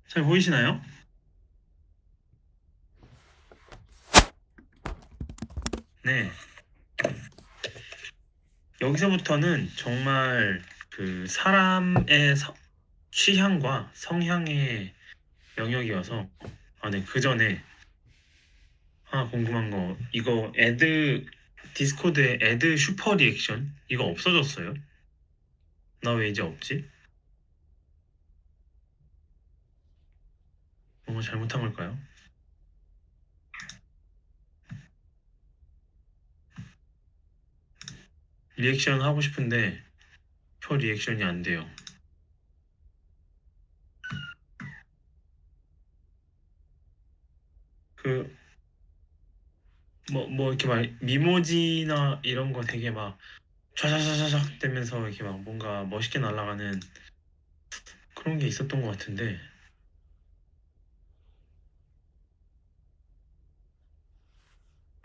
잘 보이시나요? 네. 여기서부터는 정말 그 사람의 취향과 성향의 영역이어서 네, 그 전에 하나 궁금한 거, 이거 디스코드에 애드 슈퍼 리액션 이거 없어졌어요? 나 왜 이제 없지? 뭔가 잘못한 걸까요? 리액션 하고 싶은데 표 리액션이 안 돼요. 그 뭐 이렇게 막 미모지나 이런 거 되게 막 촤샤샤샤샥 되면서 이렇게 막 뭔가 멋있게 날아가는 그런 게 있었던 것 같은데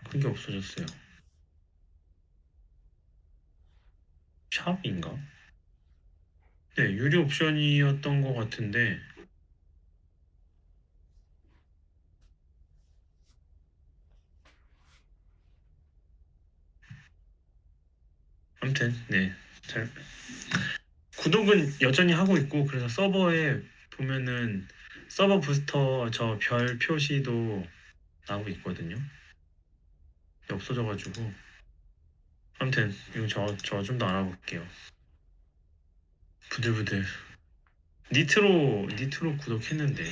그런 게 없어졌어요. 샵인가? 네, 유료 옵션이었던 것 같은데 아무튼 네, 구독은 여전히 하고 있고 그래서 서버에 보면은 서버 부스터 저 별 표시도 나오고 있거든요. 없어져가지고. 아무튼 이거 저 좀 더 알아볼게요. 부들부들. 니트로 구독했는데.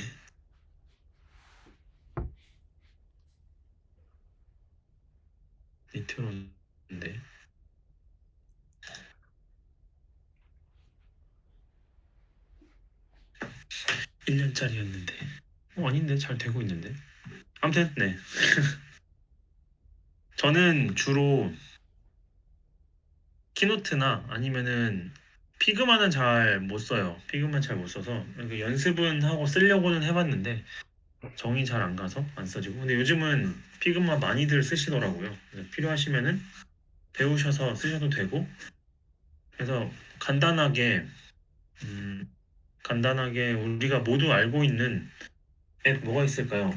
니트로인데. 1년짜리였는데. 아닌데 잘 되고 있는데. 아무튼 네. 저는 주로 키노트나 아니면은 피그마는 잘 못 써요. 피그마 잘 못 써서 그러니까 연습은 하고 쓰려고는 해봤는데 정이 잘 안 가서 안 써지고. 근데 요즘은 피그마 많이들 쓰시더라고요. 그래서 필요하시면은 배우셔서 쓰셔도 되고. 그래서 간단하게 음, 간단하게 우리가 모두 알고 있는 앱 뭐가 있을까요?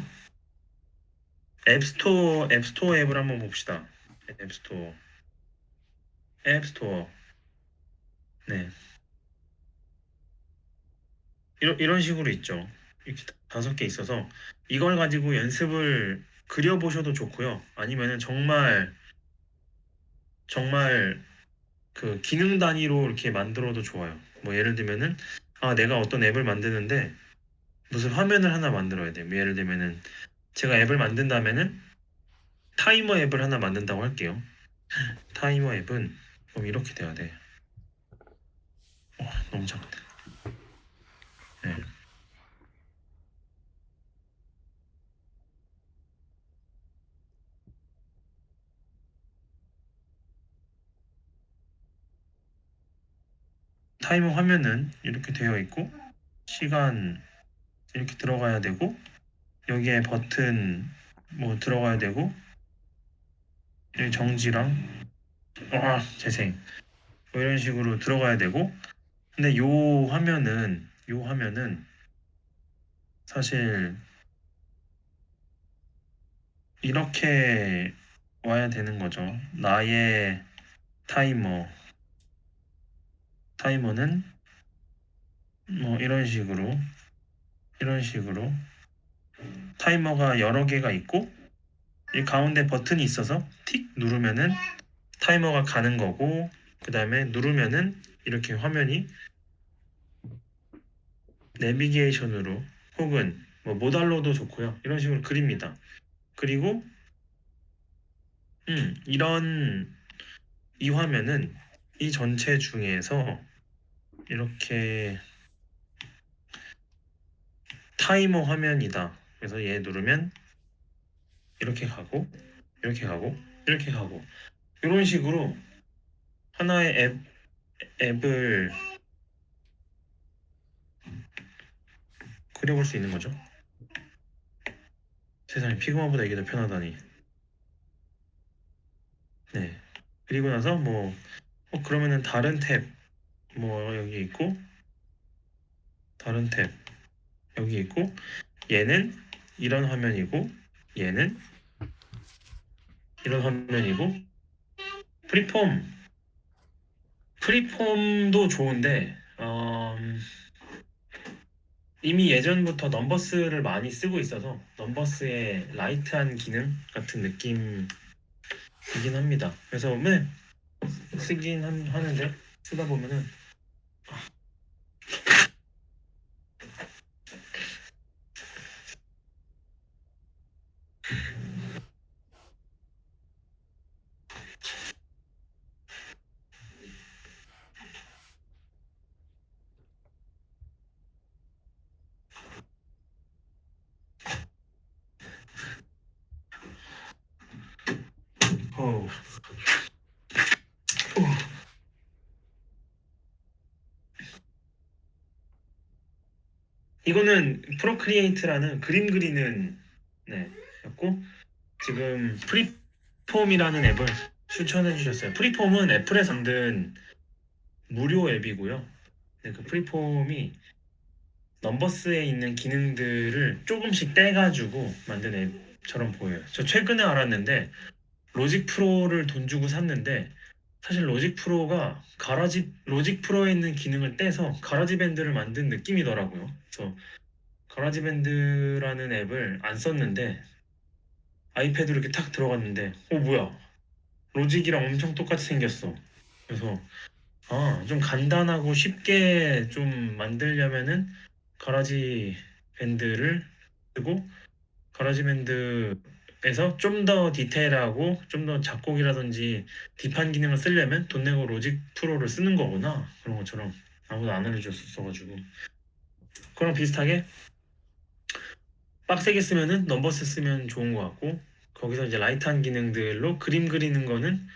앱스토어 앱을 한번 봅시다. 앱스토어. 앱스토어. 네. 이런 식으로 있죠. 이렇게 5개 있어서 이걸 가지고 연습을 그려보셔도 좋고요. 아니면은 정말 그 기능 단위로 이렇게 만들어도 좋아요. 뭐 예를 들면은 내가 어떤 앱을 만드는데 무슨 화면을 하나 만들어야 돼. 뭐 예를 들면은 제가 앱을 만든다면은 타이머 앱을 하나 만든다고 할게요. 타이머 앱은 그럼 이렇게 돼야 돼. 너무 작다. 네. 타이머 화면은 이렇게 되어 있고 시간 이렇게 들어가야 되고 여기에 버튼 뭐 들어가야 되고 여기 정지랑 재생 뭐 이런 식으로 들어가야 되고 근데 요 화면은 사실 이렇게 와야 되는 거죠. 나의 타이머는 뭐 이런 식으로 타이머가 여러 개가 있고 이 가운데 버튼이 있어서 틱 누르면은 타이머가 가는 거고 그 다음에 누르면은 이렇게 화면이 내비게이션으로 혹은 뭐 모달로도 좋고요. 이런 식으로 그립니다. 그리고 이런 이 화면은 이 전체 중에서 이렇게 타이머 화면이다. 그래서 얘 누르면 이렇게 가고 이렇게 가고 이렇게 가고 이런 식으로 하나의 앱을 그려볼 수 있는 거죠. 세상에 피그마보다 이게 더 편하다니. 네. 그리고 나서 그러면은 다른 탭 뭐 여기 있고 다른 탭 여기 있고 얘는 이런 화면이고 얘는 이런 화면이고 프리폼 프리폼도 좋은데 이미 예전부터 넘버스를 많이 쓰고 있어서 넘버스의 라이트한 기능 같은 느낌이긴 합니다. 그래서 쓰긴 하는데 쓰다 보면은 어, 이거는 프로크리에이트라는 그림 그리는 였고 지금 프리폼이라는 앱을 추천해 주셨어요. 프리폼은 애플에서 만든 무료 앱이고요. 그 프리폼이 넘버스에 있는 기능들을 조금씩 떼가지고 만든 앱처럼 보여요. 저 최근에 알았는데 로직 프로를 돈 주고 샀는데 사실 로직 프로가 로직 프로에 있는 기능을 떼서 가라지 밴드를 만든 느낌이더라고요. 그래서 가라지밴드라는 앱을 안 썼는데 아이패드로 이렇게 탁 들어갔는데 뭐야, 로직이랑 엄청 똑같이 생겼어. 그래서 좀 간단하고 쉽게 좀 만들려면은 가라지 밴드를 쓰고, 가라지 밴드에서 좀 더 디테일하고 좀 더 작곡이라든지 딥한 기능을 쓰려면 돈 내고 로직 프로를 쓰는 거구나, 그런 것처럼 아무도 안 알려줬어가지고. 그랑 비슷하게 빡세게 쓰면은 넘버스 쓰면 좋은 것 같고, 거기서 이제 라이트한 기능들로 그림 그리는 거는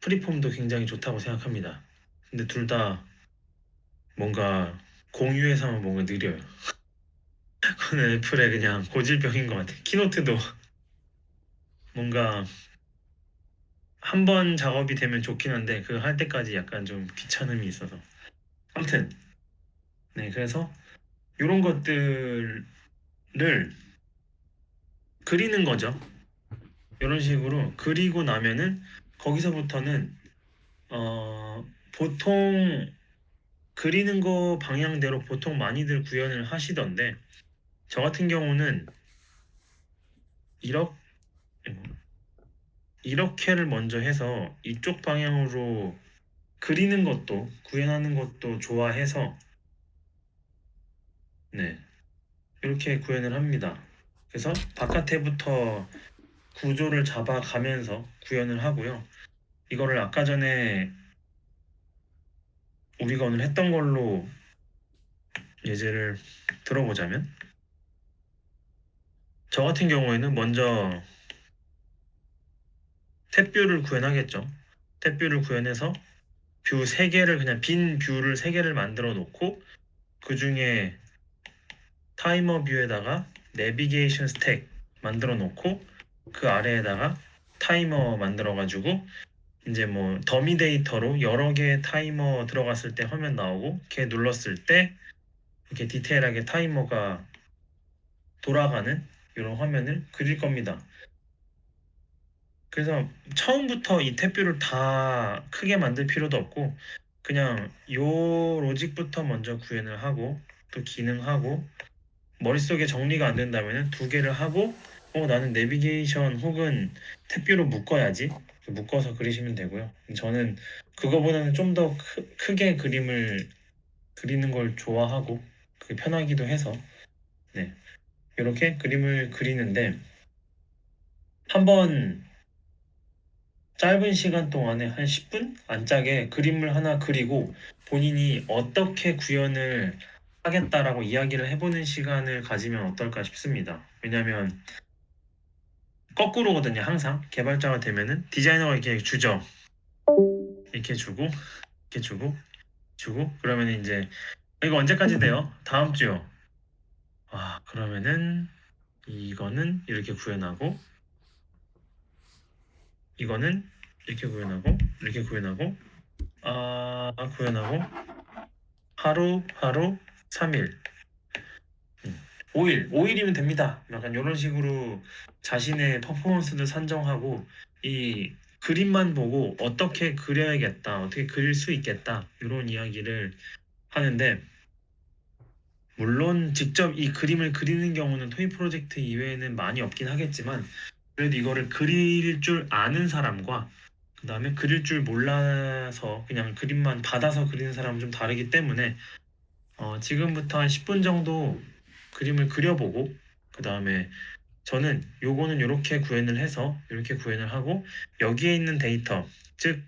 프리폼도 굉장히 좋다고 생각합니다. 근데 둘 다 뭔가 공유해서만 뭔가 느려요. 그거는 애플의 그냥 고질병인 것 같아. 키노트도 뭔가 한 번 작업이 되면 좋긴 한데 그 할 때까지 약간 좀 귀찮음이 있어서. 아무튼 네, 그래서 이런 것들을 그리는 거죠. 이런 식으로 그리고 나면은 거기서부터는 보통 그리는 거 방향대로 보통 많이들 구현을 하시던데, 저 같은 경우는 이렇게 이렇게를 먼저 해서 이쪽 방향으로 그리는 것도 구현하는 것도 좋아해서 네, 이렇게 구현을 합니다. 그래서 바깥에부터 구조를 잡아가면서 구현을 하고요. 이거를 아까 전에 우리가 오늘 했던 걸로 예제를 들어보자면, 저 같은 경우에는 먼저 탭뷰를 구현하겠죠. 탭뷰를 구현해서 뷰 3개를, 그냥 빈 뷰를 3개를 만들어 놓고 그 중에 타이머 뷰에다가 내비게이션 스택 만들어 놓고 그 아래에다가 타이머 만들어 가지고 이제 뭐 더미 데이터로 여러 개의 타이머 들어갔을 때 화면 나오고 걔 눌렀을 때 이렇게 디테일하게 타이머가 돌아가는 이런 화면을 그릴 겁니다. 그래서 처음부터 이 탭뷰를 다 크게 만들 필요도 없고 그냥 요 로직부터 먼저 구현을 하고 또 기능하고 머릿속에 정리가 안 된다면 2개를 하고 나는 내비게이션 혹은 탭뷰로 묶어야지, 묶어서 그리시면 되고요. 저는 그거보다는 좀 더 크게 그림을 그리는 걸 좋아하고 그게 편하기도 해서 네, 이렇게 그림을 그리는데, 한번 짧은 시간 동안에 한 10분 안짝에 그림을 하나 그리고 본인이 어떻게 구현을 하겠다라고 이야기를 해보는 시간을 가지면 어떨까 싶습니다. 왜냐하면 거꾸로거든요. 항상 개발자가 되면은 디자이너가 이렇게 주죠. 이렇게 주고 이렇게 주고 그러면 이제 이거 언제까지 돼요? 다음 주요. 그러면은 이거는 이렇게 구현하고 이거는 이렇게 구현하고 이렇게 구현하고 구현하고 하루 3일 5일이면 됩니다. 약간 이런 식으로 자신의 퍼포먼스를 산정하고 이 그림만 보고 어떻게 그려야겠다, 어떻게 그릴 수 있겠다 이런 이야기를 하는데, 물론 직접 이 그림을 그리는 경우는 토이 프로젝트 이외에는 많이 없긴 하겠지만 그래도 이거를 그릴 줄 아는 사람과 그 다음에 그릴 줄 몰라서 그냥 그림만 받아서 그리는 사람은 좀 다르기 때문에 지금부터 한 10분 정도 그림을 그려보고 그 다음에 저는 요거는 이렇게 구현을 해서 이렇게 구현을 하고 여기에 있는 데이터, 즉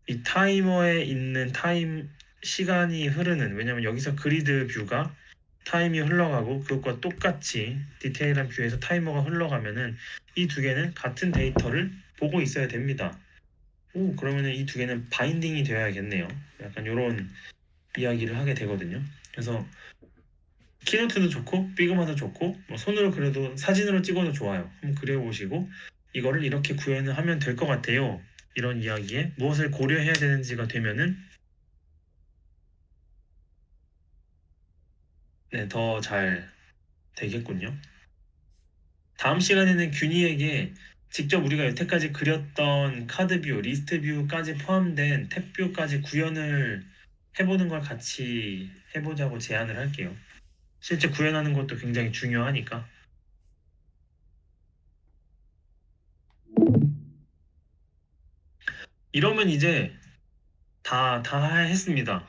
이 타이머에 있는 타임 시간이 흐르는, 왜냐면 여기서 그리드 뷰가 타임이 흘러가고 그것과 똑같이 디테일한 뷰에서 타이머가 흘러가면은 이 2개는 같은 데이터를 보고 있어야 됩니다. 그러면은 이 2개는 바인딩이 되어야겠네요. 약간 이런 이야기를 하게 되거든요. 그래서 키노트도 좋고 피그마도 좋고 뭐 손으로 그려도 사진으로 찍어도 좋아요. 한번 그려보시고 이거를 이렇게 구현을 하면 될 것 같아요. 이런 이야기에 무엇을 고려해야 되는지가 되면은 네, 더 잘 되겠군요. 다음 시간에는 균이에게 직접 우리가 여태까지 그렸던 카드뷰, 리스트뷰까지 포함된 탭뷰까지 구현을 해보는 걸 같이 해보자고 제안을 할게요. 실제 구현하는 것도 굉장히 중요하니까. 이러면 이제 다 했습니다.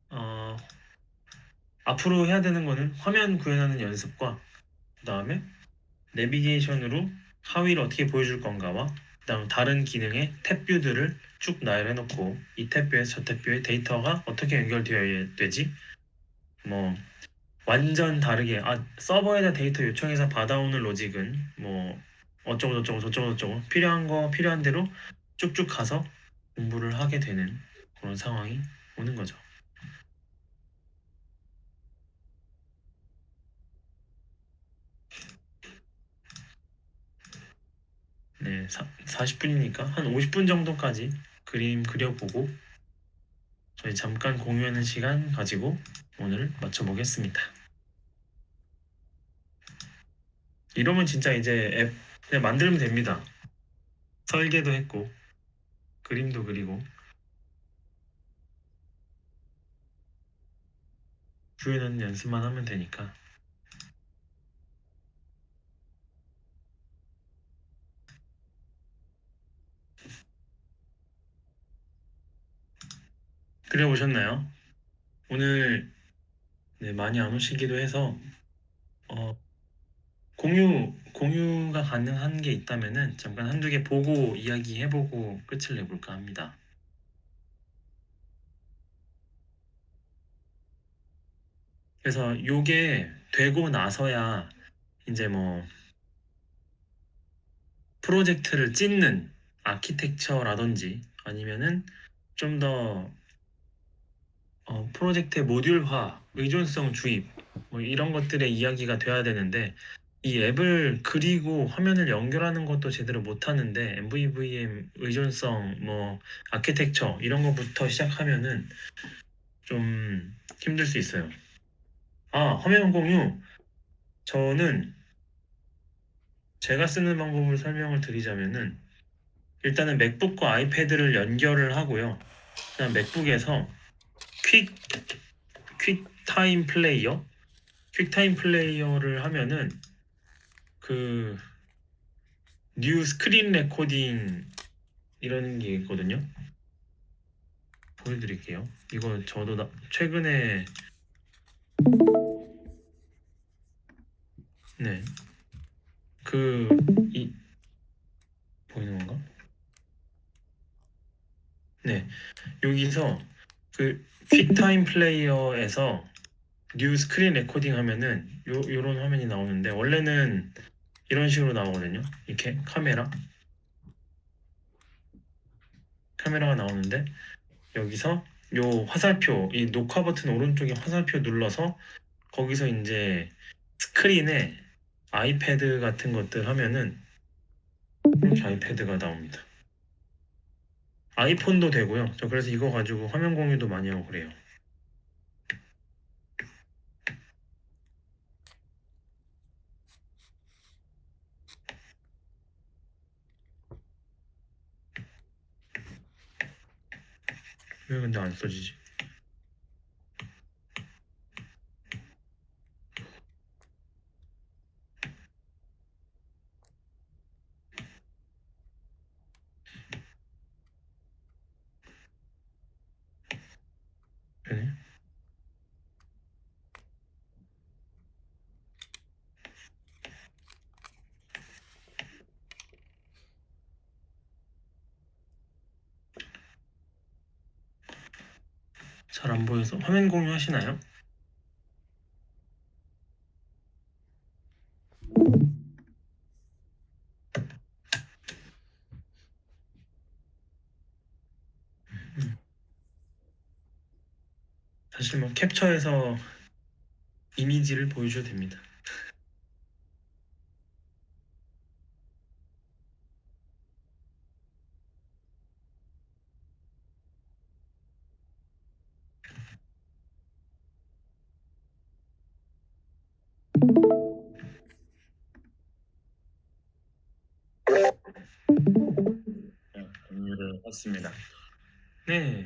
어, 앞으로 해야 되는 거는 화면 구현하는 연습과 그다음에 내비게이션으로 하위를 어떻게 보여줄 건가와 그다음 다른 기능의 탭뷰들을 쭉 나열해 놓고 이 탭뷰에서 저 탭뷰의 데이터가 어떻게 연결되어야 되지? 뭐 완전 다르게 서버에다 데이터 요청해서 받아오는 로직은 뭐 어쩌고 저쩌고 저쩌고 저쩌고 필요한 거 필요한 대로 쭉쭉 가서 공부를 하게 되는 그런 상황이 오는 거죠. 네, 40분이니까 한 50분 정도까지 그림 그려보고 저희 잠깐 공유하는 시간 가지고 오늘 마쳐보겠습니다. 이러면 진짜 이제 앱 그냥 만들면 됩니다. 설계도 했고 그림도 그리고 구현하는 연습만 하면 되니까. 그려보셨나요? 오늘 네, 많이 안 오시기도 해서 어, 공유가 가능한 게 있다면은 잠깐 한두 개 보고 이야기해보고 끝을 내볼까 합니다. 그래서 요게 되고 나서야 이제 뭐 프로젝트를 찢는 아키텍처라든지 아니면은 좀 더 프로젝트의 모듈화, 의존성 주입 뭐 이런 것들의 이야기가 돼야 되는데 이 앱을 그리고 화면을 연결하는 것도 제대로 못 하는데 MVVM 의존성 뭐 아키텍처 이런 거부터 시작하면은 좀 힘들 수 있어요. 화면 공유 저는 제가 쓰는 방법을 설명을 드리자면은 일단은 맥북과 아이패드를 연결을 하고요. 그다음 맥북에서 퀵 퀵타임 플레이어 퀵타임 플레이어를 하면은 그 뉴 스크린 레코딩 이런 게 있거든요. 보여드릴게요. 이거 저도 최근에 네 그 이 보이는 건가? 네 여기서 그 퀵타임 플레이어에서 뉴 스크린 레코딩 하면은 요런 화면이 나오는데 원래는 이런 식으로 나오거든요. 이렇게 카메라가 나오는데 여기서 요 화살표 이 녹화 버튼 오른쪽에 화살표 눌러서 거기서 이제 스크린에 아이패드 같은 것들 하면은 이렇게 아이패드가 나옵니다. 아이폰도 되고요. 저 그래서 이거 가지고 화면 공유도 많이 하고 그래요. 왜 근데 안 써지지? 네. 잘 안 보여서 화면 공유 하시나요? 음. 사실 뭐 캡처해서 이미지를 보여줘도 됩니다. 공유를 했습니다. 네.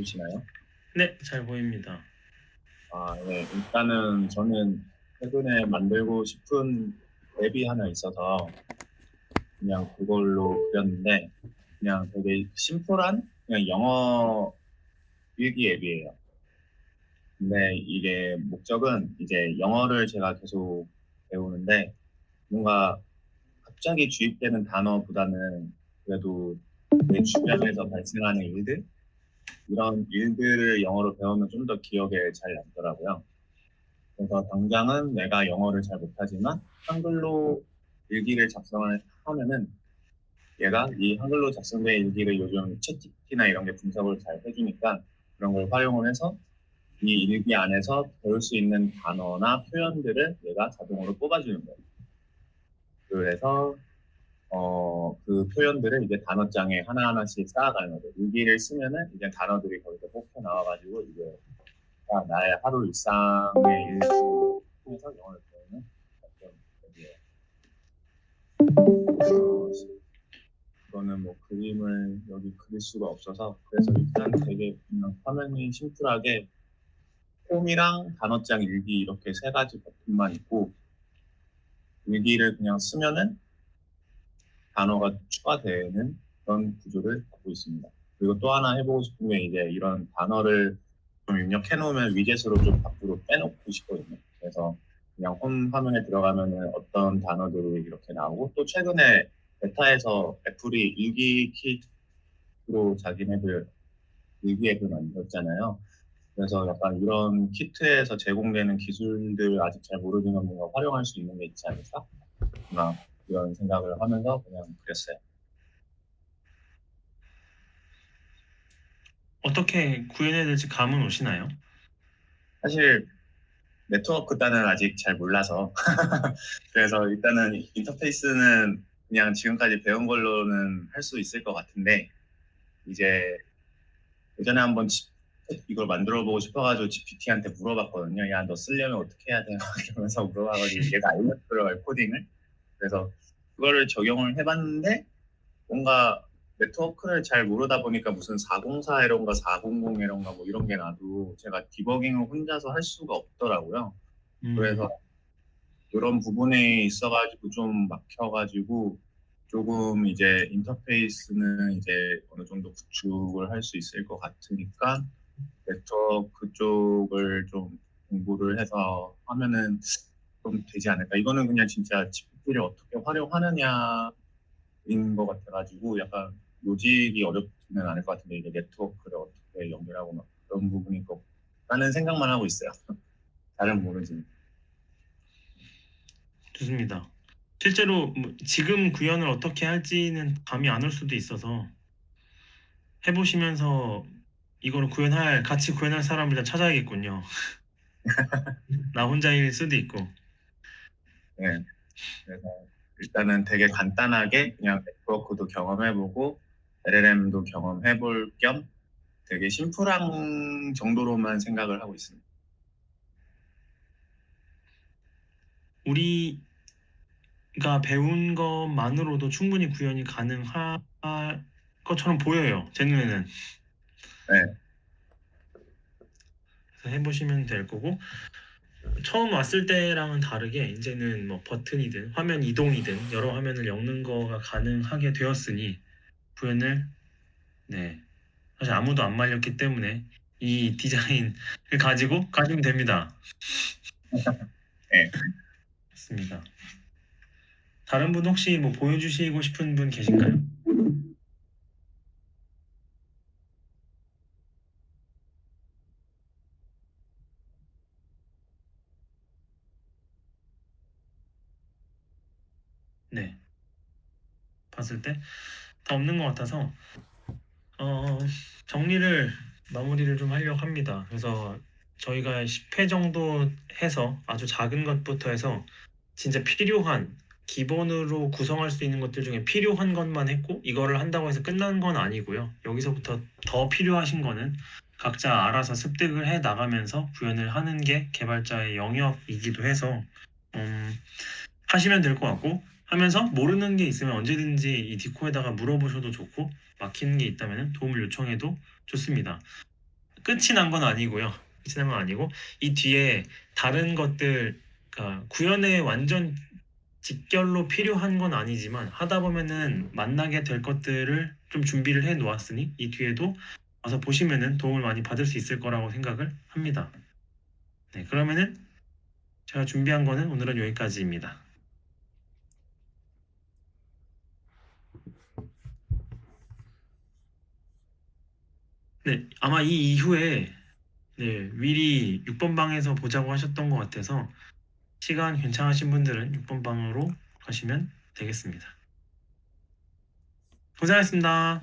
보이시나요? 네, 잘 보입니다. 아, 네. 일단은 저는 최근에 만들고 싶은 앱이 하나 있어서 그냥 그걸로 그렸는데 그냥 되게 심플한 그냥 영어 일기 앱이에요. 근데 이게 목적은 이제 영어를 제가 계속 배우는데 뭔가 갑자기 주입되는 단어보다는 그래도 내 주변에서 발생하는 일들 이런 일들을 영어로 배우면 좀 더 기억에 잘 남더라고요. 그래서 당장은 내가 영어를 잘 못하지만 한글로 일기를 작성을 하면은 얘가 이 한글로 작성된 일기를 요즘 챗GPT나 이런 게 분석을 잘 해주니까 그런 걸 활용을 해서 이 일기 안에서 배울 수 있는 단어나 표현들을 얘가 자동으로 뽑아주는 거예요. 그래서 그 표현들을 이제 단어장에 하나하나씩 쌓아가는 거죠. 일기를 쓰면은 이제 단어들이 거기서 뽑혀 나와가지고 이제 나의 하루 일상의 일을 통해서 영어를 배우는 어떤 앱이에요. 이거는 뭐 그림을 여기 그릴 수가 없어서 그래서 일단 되게 그냥 화면이 심플하게 홈이랑 단어장 일기 이렇게 세 가지 버튼만 있고 일기를 그냥 쓰면은 단어가 추가되는 그런 구조를 갖고 있습니다. 그리고 또 하나 해보고 싶은 게 이제 이런 단어를 좀 입력해 놓으면 위젯으로 좀 밖으로 빼놓고 싶거든요. 그래서 그냥 홈 화면에 들어가면은 어떤 단어들이 이렇게 나오고 또 최근에 베타에서 애플이 일기 키트로 자기네들 일기 앱을 만들었잖아요. 그래서 약간 이런 키트에서 제공되는 기술들 아직 잘 모르지만 뭔가 활용할 수 있는 게 있지 않을까? 막 이런 생각을 하면서 그냥 그렸어요. 어떻게 구현해야 될지 감은 오시나요? 사실 네트워크 단은 아직 잘 몰라서 그래서 일단은 인터페이스는 그냥 지금까지 배운 걸로는 할 수 있을 것 같은데 이제 예전에 한번 이걸 만들어 보고 싶어가지고 GPT한테 물어봤거든요. 야, 너 쓰려면 어떻게 해야 돼? 막 이러면서 물어봐가지고 얘가 알려주더라고요, 코딩을. 그래서 그거를 적용을 해봤는데 뭔가 네트워크를 잘 모르다 보니까 무슨 404 이런가 400 이런가 뭐 이런 게 나도 제가 디버깅을 혼자서 할 수가 없더라고요. 음, 그래서 그런 부분에 있어가지고 좀 막혀가지고 조금 이제 인터페이스는 이제 어느 정도 구축을 할 수 있을 것 같으니까 네트워크 쪽을 좀 공부를 해서 하면은 좀 되지 않을까. 이거는 그냥 진짜 GPT를 어떻게 활용하느냐인 것 같아가지고 약간 로직이 어렵지는 않을 것 같은데 이제 네트워크를 어떻게 연결하고 막 그런 부분이 꼭 라는 생각만 하고 있어요. 잘은 모르지만. 좋습니다. 실제로 지금 구현을 어떻게 할지는 감이 안 올 수도 있어서 해보시면서 이거를 같이 구현할 사람을 일단 찾아야겠군요. 나 혼자일 수도 있고. 네. 그래서 일단은 되게 간단하게 그냥 네트워크도 경험해보고 LLM도 경험해볼 겸 되게 심플한 정도로만 생각을 하고 있습니다. 우리가 배운 것만으로도 충분히 구현이 가능할 것처럼 보여요. 제 눈에는. 네, 그래서 해보시면 될 거고. 처음 왔을 때랑은 다르게 이제는 뭐 버튼이든 화면 이동이든 여러 화면을 엮는 거가 가능하게 되었으니 구현을 네 사실 아무도 안 말렸기 때문에 이 디자인을 가지고 가시면 됩니다. 네. 맞습니다. 다른 분 혹시 뭐 보여주시고 싶은 분 계신가요? 네, 봤을 때 다 없는 것 같아서 어, 정리를 마무리를 좀 하려고 합니다. 그래서 저희가 10회 정도 해서 아주 작은 것부터 해서 진짜 필요한 기본으로 구성할 수 있는 것들 중에 필요한 것만 했고 이거를 한다고 해서 끝난 건 아니고요. 여기서부터 더 필요하신 거는 각자 알아서 습득을 해 나가면서 구현을 하는 게 개발자의 영역이기도 해서 음, 하시면 될 것 같고 하면서 모르는 게 있으면 언제든지 이 디코에다가 물어보셔도 좋고 막히는 게 있다면 도움을 요청해도 좋습니다. 끝이 난 건 아니고요. 끝이 난 건 아니고 이 뒤에 다른 것들, 그러니까 구현에 완전 직결로 필요한 건 아니지만 하다 보면은 만나게 될 것들을 좀 준비를 해 놓았으니 이 뒤에도 와서 보시면은 도움을 많이 받을 수 있을 거라고 생각을 합니다. 네, 그러면은 제가 준비한 거는 오늘은 여기까지입니다. 네, 아마 이 이후에 네, 미리 6번 방에서 보자고 하셨던 것 같아서 시간 괜찮으신 분들은 6번 방으로 가시면 되겠습니다. 고생하셨습니다.